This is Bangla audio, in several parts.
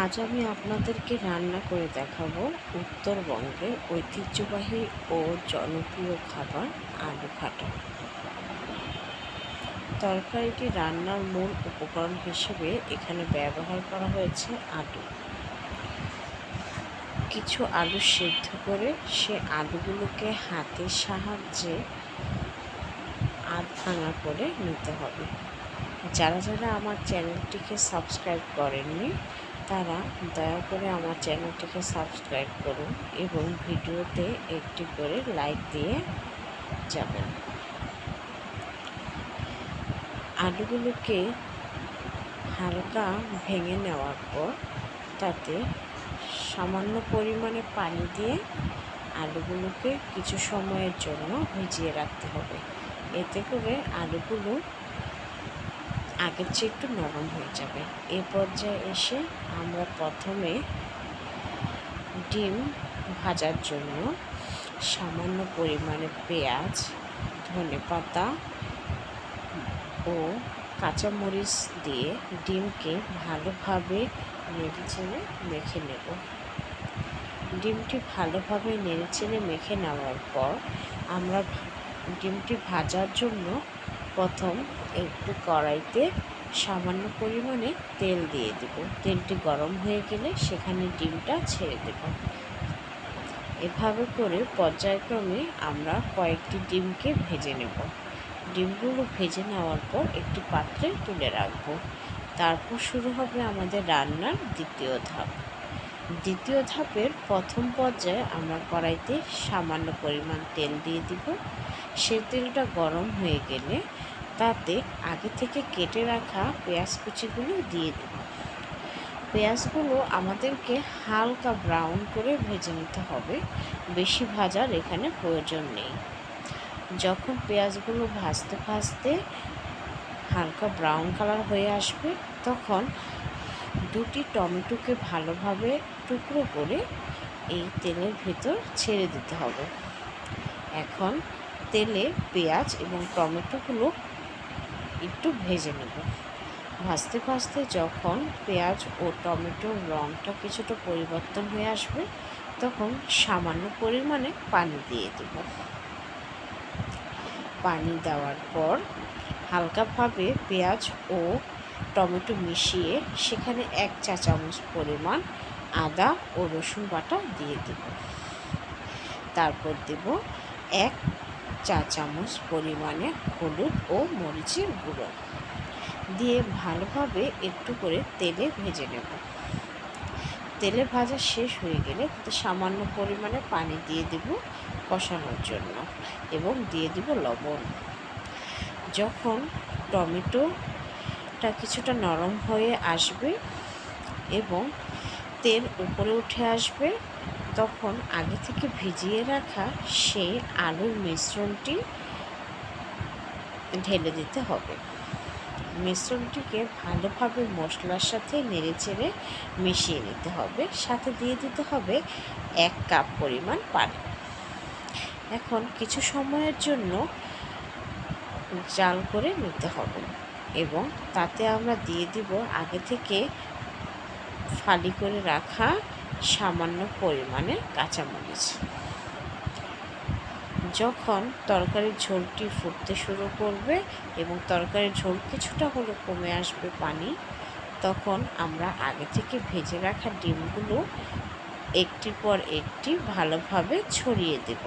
আজ আমি আপনাদেরকে রান্না করে দেখাবো উত্তরবঙ্গের ঐতিহ্যবাহী ও জনপ্রিয় খাবার আলু ঘাটা। তরকারিটি রান্নার মূল উপকরণ হিসেবে এখানে ব্যবহার করা হয়েছে আলু। কিছু আলু সিদ্ধ করে সে আলুগুলোকে হাতের সাহায্যে আধ ভাঙা করে নিতে হবে। যারা যারা আমার চ্যানেলটিকে সাবস্ক্রাইব করেননি তারা দয়া করে আমার চ্যানেলটিকে সাবস্ক্রাইব করুন এবং ভিডিওতে একটি করে লাইক দিয়ে যাবেন। আলুগুলোকে হালকা ভেঙে নেওয়ার পর তাতে সামান্য পরিমাণে পানি দিয়ে আলুগুলোকে কিছু সময়ের জন্য ভিজিয়ে রাখতে হবে। এতে করে আলুগুলো আগের চেয়ে একটু নরম হয়ে যাবে। এ পর্যায়ে এসে আমরা প্রথমে ডিম ভাজার জন্য সামান্য পরিমাণে পেঁয়াজ, ধনেপাতা ও কাঁচামরিচ দিয়ে ডিমকে ভালোভাবে নেড়েচেড়ে মেখে নেব। ডিমটি ভালোভাবে নেড়েচেড়ে মেখে নেওয়ার পর আমরা ডিমটি ভাজার জন্য প্রথম একটু কড়াইতে সামান্য পরিমাণে তেল দিয়ে দেব। তেলটি গরম হয়ে গেলে সেখানে ডিমটা ছেড়ে দেব। এভাবে করে পর্যায়ক্রমে আমরা কয়েকটি ডিমকে ভেজে নেব। ডিমগুলো ভেজে নেওয়ার পর একটি পাত্রে তুলে রাখব। তারপর শুরু হবে আমাদের রান্নার দ্বিতীয় ধাপ। দ্বিতীয় ধাপের প্রথম পর্যায়ে আমরা কড়াইতে সামান্য পরিমাণ তেল দিয়ে দিব। সে তেলটা গরম হয়ে গেলে তাতে আগে থেকে কেটে রাখা পেঁয়াজ কুচিগুলো দিয়ে দেব। পেঁয়াজগুলো আমাদেরকে হালকা ব্রাউন করে ভেজে নিতে হবে, বেশি ভাজার এখানে প্রয়োজন নেই। যখন পেঁয়াজগুলো ভাজতে ভাজতে হালকা ব্রাউন কালার হয়ে আসবে তখন দুটি টমেটোকে ভালোভাবে টুকরো করে এই তেলের ভেতর ছেড়ে দিতে হবে। এখন তেলে পেঁয়াজ এবং টমেটোগুলো একটু ভেজে নেব। ভাজতে ভাজতে যখন পেঁয়াজ ও টমেটোর রঙটা কিছুটা পরিবর্তন হয়ে আসবে তখন সামান্য পরিমাণে পানি দিয়ে দেব। পানি দেওয়ার পর হালকাভাবে পেঁয়াজ ও টমেটো মিশিয়ে সেখানে 1 চা চামচ পরিমাণ আদা ও রসুন বাটা দিয়ে দেব। তারপর দেব 1 চা চামচ পরিমাণে হলুদ ও মরিচের গুঁড়ো দিয়ে ভালোভাবে একটু করে তেলে ভেজে নেব। তেলে ভাজা শেষ হয়ে গেলে তাতে সামান্য পরিমাণে পানি দিয়ে দেব কষানোর জন্য এবং দিয়ে দেব লবণ। যখন টমেটোটা কিছুটা নরম হয়ে আসবে এবং তেল উপরে উঠে আসবে তখন আগে থেকে ভিজিয়ে রাখা সেই আলুর মিশ্রণটি ঢেলে দিতে হবে। মিশ্রণটিকে ভালোভাবে মশলার সাথে নেড়েচেড়ে মিশিয়ে নিতে হবে। সাথে দিয়ে দিতে হবে 1 কাপ পরিমাণ পানি। এখন কিছু সময়ের জন্য জাল করে নিতে হবে এবং তাতে আমরা দিয়ে দিব আগে থেকে ফালি করে রাখা সামান্য পরিমাণে কাঁচামরিচ। যখন তরকারির ঝোলটি ফুটতে শুরু করবে এবং তরকারির ঝোল কিছুটা হলে কমে আসবে পানি, তখন আমরা আগে থেকে ভেজে রাখা ডিমগুলো একটির পর একটি ভালোভাবে ছড়িয়ে দেব।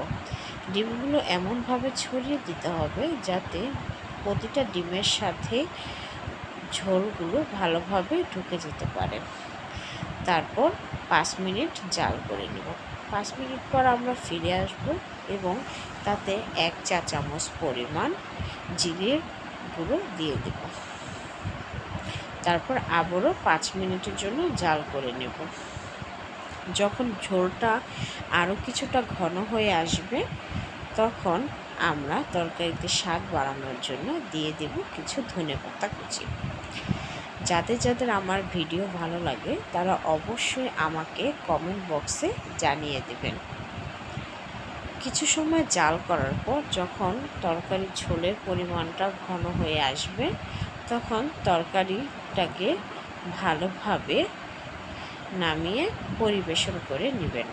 ডিমগুলো এমনভাবে ছড়িয়ে দিতে হবে যাতে প্রতিটা ডিমের সাথে ঝোলগুলো ভালোভাবে ঢুকে যেতে পারে। তারপর 5 মিনিট জাল করে নেব। 5 মিনিট পর আমরা ফিরে আসব এবং তাতে 1 চা চামচ পরিমাণ জিরের গুঁড়ো দিয়ে দেব। তারপর আবারও 5 মিনিটের জন্য জাল করে নেব। যখন ঝোলটা আরও কিছুটা ঘন হয়ে আসবে তখন আমরা তরকারিতে স্বাদ বাড়ানোর জন্য দিয়ে দেব কিছু ধনেপাতা কুচি। যাদের যাদের আমার ভিডিও ভালো লাগে তারা অবশ্যই আমাকে কমেন্ট বক্সে জানিয়ে দেবেন। কিছু সময় জাল করার পর যখন তরকারির ঝোলের পরিমাণটা ঘন হয়ে আসবে তখন তরকারিটাকে ভালোভাবে নামিয়ে পরিবেশন করে নেবেন।